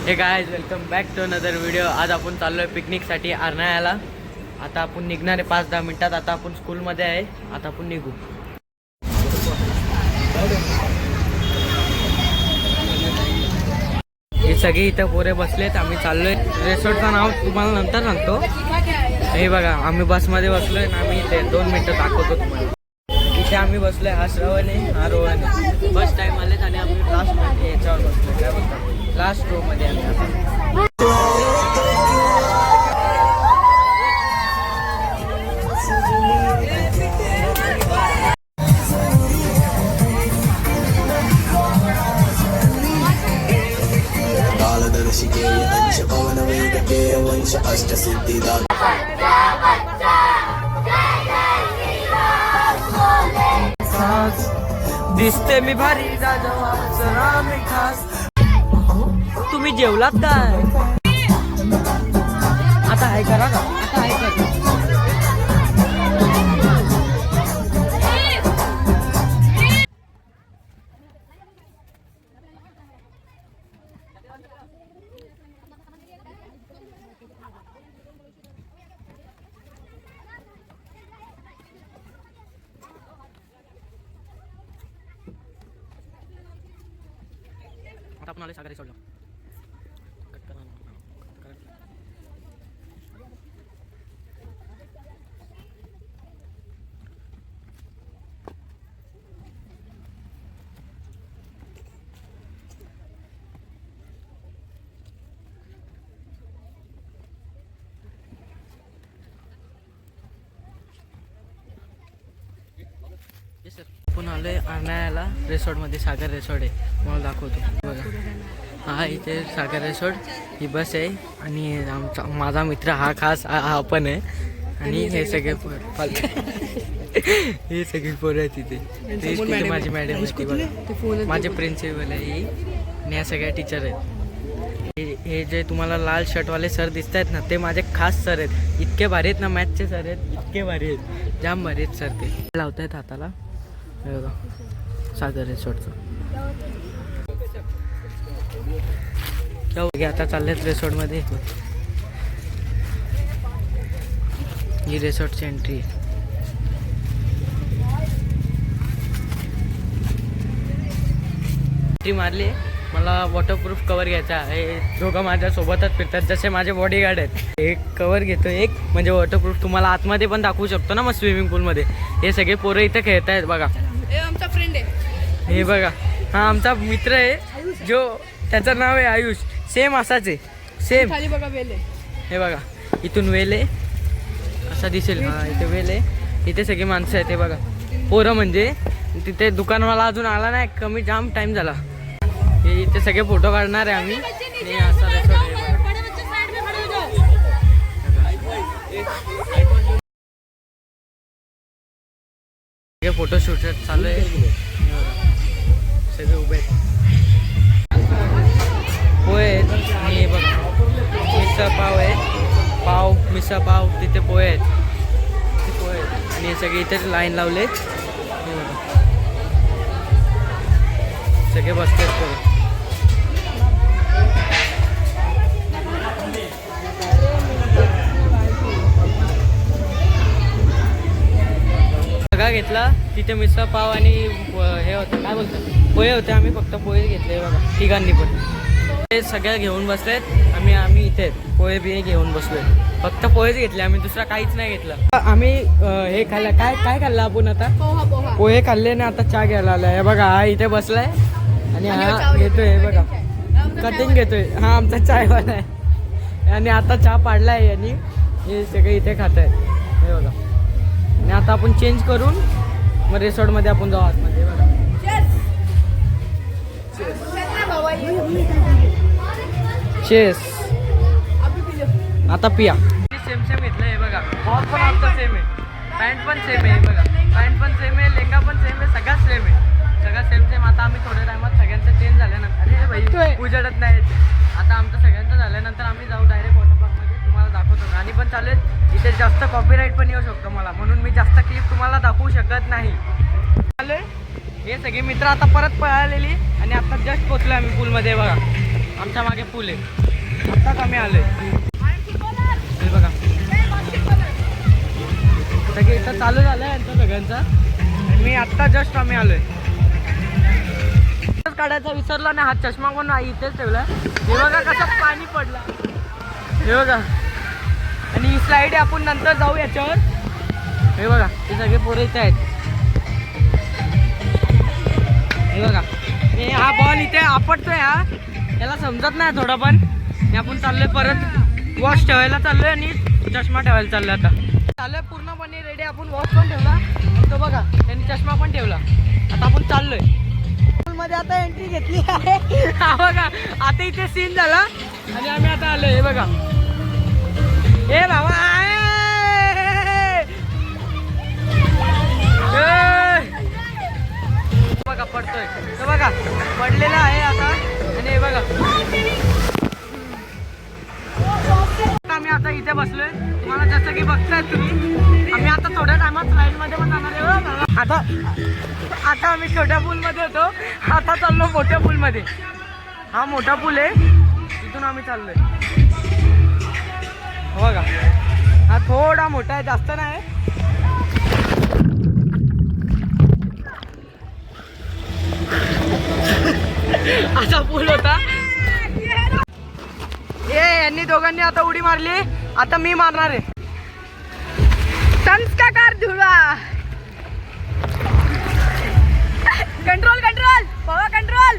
हे guys welcome back to another video. आज आपण चाललोय पिकनिकसाठी अर्नाळ्याला। आता आपण निघणार आहे 5-10 मिनिटात। आता आपण स्कूलमध्ये आहे, आता आपण निघू। हे सगळे इथं पोरे बसलेत, आम्ही चाललोय। रिसॉर्टचं नाव तुम्हाला नंतर सांगतो। हे बघा आम्ही बसमध्ये बसलोय आणि आम्ही इथे 2 मिनिटं दाखवतो तुम्हाला। इथे आम्ही बसलोय, हा श्रवण आहे, हा रोहन आहे। फर्स्ट टाइम आलेत आणि आम्ही लास्ट मध्ये याच्यावर बसलोय, काय बोलतात लास्ट रो मध्ये आम्ही आता। दिसते मी भारी राजा मी खास। तुम्ही जेवलात काय? आता आहे करा का? आता आहे करा। आता आपण आले सागर रिसॉर्टला। आपण आलोय अर्नाळ्याला रिसॉर्टमध्ये। सागर रिसॉर्ट आहे, मला दाखवतो बघा। हा इथे सागर रिसॉर्ट, ही बस आहे आणि आमचा माझा मित्र हा खास हा पण आहे। आणि हे सगळे हे सगळी पोरं आहेत तिथे। माझी मॅडम होती बघा, माझे प्रिन्सिपल आहे ही, आणि या सगळ्या टीचर आहेत। हे जे तुम्हाला लाल शर्टवाले सर दिसत आहेत ना, ते माझे खास सर आहेत। इतके भारी आहेत ना, मॅथचे सर आहेत, इतके भारी आहेत, जाम भारी आहेत सर। ते लावत आहेत हाताला, हे बघा सागर रिसॉर्टचं। आता चाललेत रिसॉर्टमध्ये। ही रिसॉर्टची एंट्री मारली। मला वॉटरप्रूफ कवर घ्यायचा आहे। दोघं माझ्या सोबतच फिरतात, जसे माझे बॉडीगार्ड आहेत। एक कवर घेतो, एक म्हणजे वॉटरप्रूफ। तुम्हाला आतमध्ये पण दाखवू शकतो ना मग स्विमिंग पूलमध्ये। हे सगळे पोरं इथं खेळत आहेत बघा। आमचा फ्रेंड आहे, हे बघा, हा आमचा मित्र आहे, जो त्याचं नाव आहे आयुष। सेम असाच आहे, सेम। खाली बघा वेल आहे, हे बघा इथून वेल आहे, असा दिसेल। हा इथे वेल आहे, इथे सगळी माणसं आहेत। हे बघा पोरं म्हणजे तिथे दुकानवाला अजून आला नाही, कमी जाम टाइम झाला। हे इथे सगळे फोटो काढणार आहे आम्ही। हे असा रिसॉर्ट आहे, फोटोशूट चालू आहे। सगळे उभे आहेत, पोहे आहेत। आणि हे बघा मिसळ पाव आहे, पाव मिसळ पाव, तिथे पोहे आहेत, तिथे पोहे आहेत। आणि हे सगळे इथे लाईन लावले, सगळे बसलेत पोहे। सगळा घेतला, तिथे मिसळ पाव आणि हे होतं, काय बोलतात, पोहे होते। आम्ही फक्त पोहे घेतले बघा, तिघांनी पण। ते सगळ्या घेऊन बसलेत, आम्ही इथे पोहे बिहे घेऊन बसलोय। फक्त पोहेच घेतले आम्ही, दुसरा काहीच नाही घेतलं। आम्ही हे खाल्लं, काय खाल्लं आपण आता? पोहे खाल्ले ना, आता चहा घ्यायला आलाय। हे बघा हा इथे बसलाय आणि हा घेतोय, हे बघा कटिंग घेतोय। हा आमचा चायवाला आहे आणि आता चहा पाडलाय आणि हे सगळे इथे खात आहेत, हे बघा। आणि आता आपण चेंज करून मग रिसॉर्टमध्ये आपण जाऊ आतमध्ये बघा। चेस आता पिया। सेम घेतलं आहे बघा, बॉल पण आमचा सेम आहे, पॅन्ट पण सेम आहे बघा, पॅन्ट पण सेम आहे, लेंगा पण सेम आहे, सगळं सेम आहे, सगळं सेम। आता आम्ही थोड्या टायमात सगळ्यांचं चेंज झाल्यानंतर, अरे भाई उजडत नाही, आता आमचं सगळ्यांचं झाल्यानंतर आम्ही जाऊ डायरेक्ट वॉटरपार्कमध्ये। तुम्हाला दाखवतो, गाणी पण चालेल इथे, जास्त कॉपीराईट पण येऊ शकतो मला, म्हणून मी जास्त क्लिप तुम्हाला दाखवू शकत नाही। हे सगळे मित्र आता परत पळालेली आणि आता जस्ट पोचलो आम्ही पूलमध्ये बघा। आमच्या मागे पूल आहे. आत्ताच आम्ही आलोय. हे बघा सगळे इथं चालू झालं आहे यांचं सगळ्यांचा. आणि मी आत्ता जस्ट आम्ही आलोय. काढायचा विसरला नाही. हा चष्मा पण नाही इथेच ठेवला. हे बघा कसं पाणी पडलं. हे बघा आणि ही स्लाईड आपण नंतर जाऊ याच्यावर. हे बघा हे सगळे पोरं इथे आहेत. हे बघा हा बॉल इथे आपटतोय. हा त्याला समजत नाही थोडं पण. आपण चाललोय परत वॉच ठेवायला चाललोय आणि चष्मा ठेवायला चाललोय. आता चाललोय पूर्णपणे रेडी. आपण वॉच पण ठेवला. तो बघा त्यांनी चष्मा पण ठेवला. आता आपण चाललोय मध्ये. आता एंट्री घेतली आहे. हा बघा आता इथे सीन झाला आणि आम्ही आता आलोय. हे बघा हे बाबा बघा पडतोय. तो बघा पडलेला आहे आता. आणि हे बघा आम्ही आता इथे बसलोय. तुम्हाला जसं की बघताय तुम्ही आम्ही आता थोड्या टायमात स्लाईड मध्ये पण जाणार आहे. आता आम्ही छोट्या पूल मध्ये होतो. आता चाललो मोठ्या पूल मध्ये. हा मोठा पूल आहे. इथून आम्ही चाललोय. बघा हा थोडा मोठा आहे जास्त नाही. असा पूल होता. यांनी दोघांनी आता उडी मारली. आता मी मारणार आहे. संस्कार धुळा. कंट्रोल कंट्रोल बाबा कंट्रोल.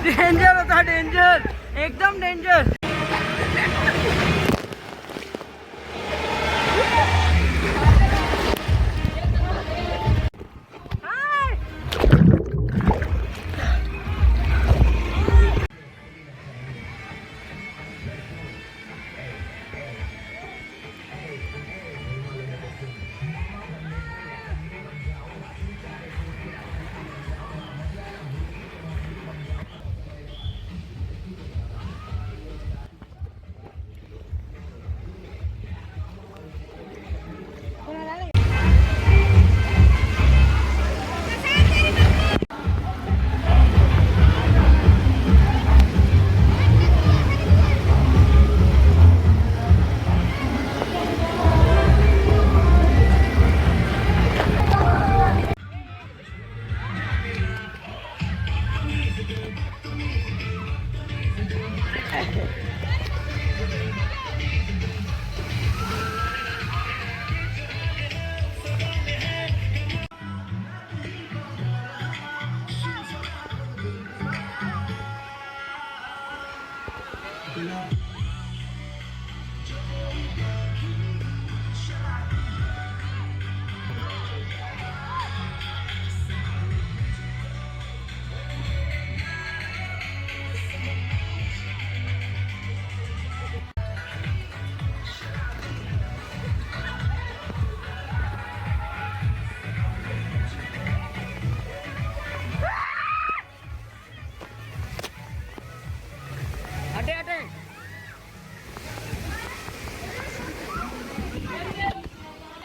डेंजर होता. डेंजर एकदम डेंजर.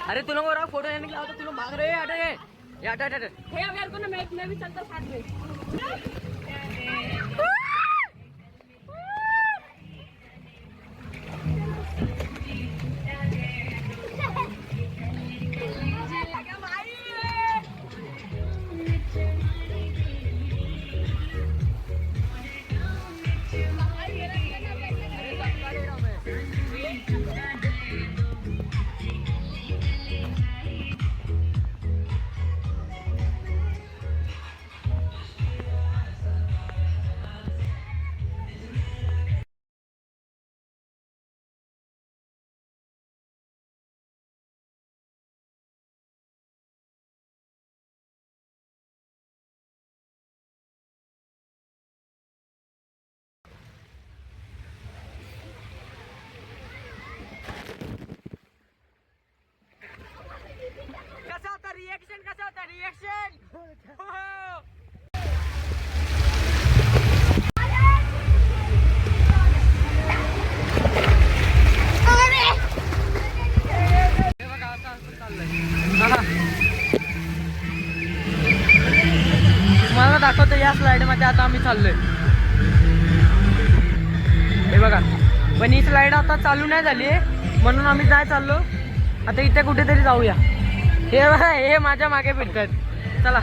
अरे तू लोग फोटो लेने के लिए आओ तो तू लोग भाग रहे हैं। ये हट यार को ना मैं भी चलता साथ में। रिएक्शन कसं होतं रिएक्शन? तुम्हाला दाखवतो या स्लाइड मध्ये आता आम्ही चाललोय. हे बघा, पण ही स्लाइड आता चालू नाही झाली म्हणून आम्ही नाही चाललो. आता इथे कुठेतरी जाऊया. हे बघा, हे माझ्या मागे फिरतात. चला.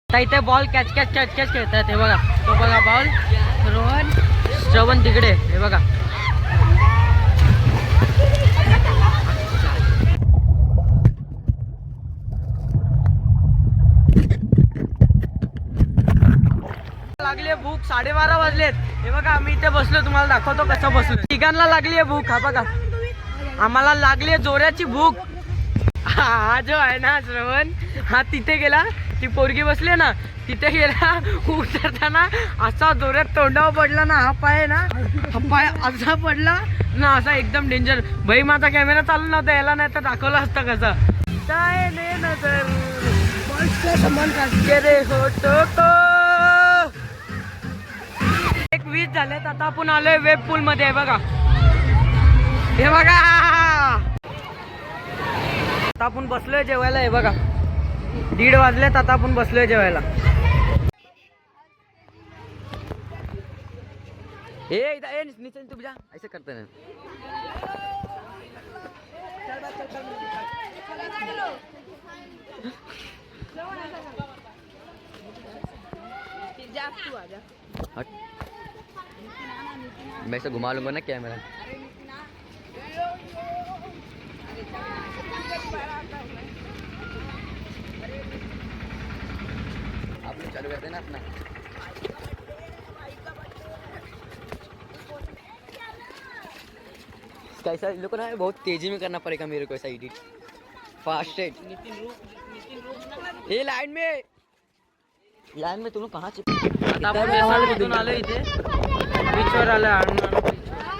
आता इथे बॉल कॅच खेळतात. हे बघा, तो बघा बॉल. रोहन, श्रवण तिकडे. हे बघा, लागली भूक. 12:30 वाजलेत. हे बघा, आम्ही इथे बसलो. तुम्हाला दाखवतो कसं बसलो. तिघांना लागली आहे भूक. हा बघा, आम्हाला लागली आहे जोराची भूक. हा जो आहे ना श्रवण, हा तिथे गेला. ती पोरगी बसली ना, तिथे गेला. उतरताना असा जोरात तोंडावर पडला ना. हा पाय ना, हा पाय असा पडला ना, असा एकदम डेंजर. भाई, माझा कॅमेरा चालू नव्हता, याला नाही तर दाखवला असता कसा. काय नाही नजर रे होतो तो. 1:20 झालेत. आता आपण आलोय वेब पूल मध्ये. बघा, हे बघा, आता आपण बसलोय जेवायला. हे बघा, 1:30 वाजलेत. आता आपण बसलोय जेवायला. निचन तुझ्या ऐसे करते ना. मैं ऐसे घुमा लूंगा ना कैमरा. आप लोग चालू करते ना अपना. कैसा इन लोगों ना बहुत तेजी में करना पड़ेगा मेरे को ऐसा एडिट. फास्ट है. ये लाइन में तुम कहाँ से. आता आपण बेसाडमधून आलो. इथे बीचवर आलो.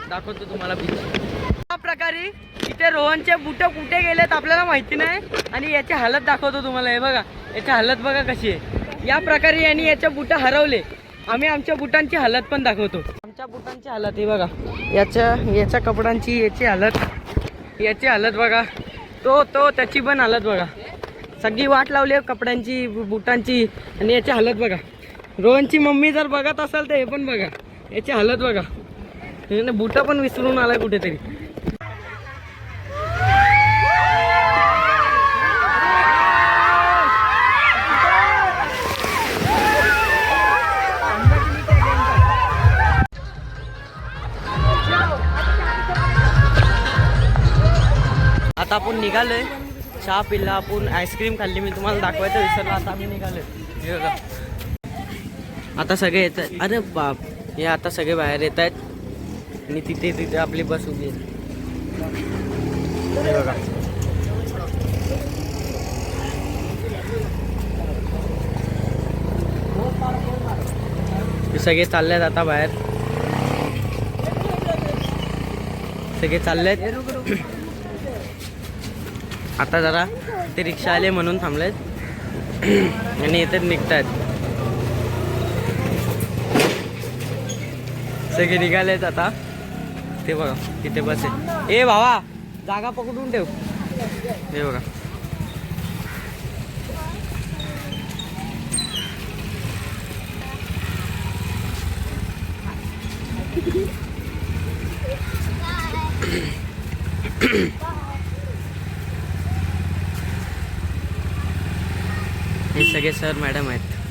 दाखवतो तुम्हाला बीच. अशा प्रकारे इथे रोहनचे बूट कुठे गेलेत आपल्याला माहिती नाही. आणि याची हालत दाखवतो तुम्हाला. हे बघा, याची हालत बघा कशी आहे. या प्रकारे यांनी याचे बूट हरवले. आम्ही आमच्या बुटांची हालत पण दाखवतो. आमच्या बुटांची हालत हे बघा. याच्या कपड्यांची याची हालत बघा. तो त्याची पण हालत बघा. सगळी वाट लावली कपड्यांची, बुटांची. आणि याची हालत बघा. रोहनची मम्मी जर बघत असेल तर हे पण बघा. याची हालत बघा. बुट पण विसरून आलाय कुठेतरी. आता आपण निघालोय. चहा पिल्ला, आपण आईस्क्रीम खाल्ली. मी तुम्हाला दाखवायचं विसरलो. आता आम्ही निघालोय. हे बघा, आता सगळे येत आहेत. अरे बाप, हे आता सगळे बाहेर येत आहेत. आणि तिथे आपली बस उभी आहे. हे बघा, हे सगळे चाललेत आता बाहेर. सगळे चाललेत. आता जरा ते रिक्षा आले म्हणून थांबलेत. आणि इथे निघतायत. सगळे निघालेत आता. ते बघा, तिथे बस आहे. ए भावा, जागा पकडून ठेव. हे बघा, हे सगळे सर मॅडम आहेत.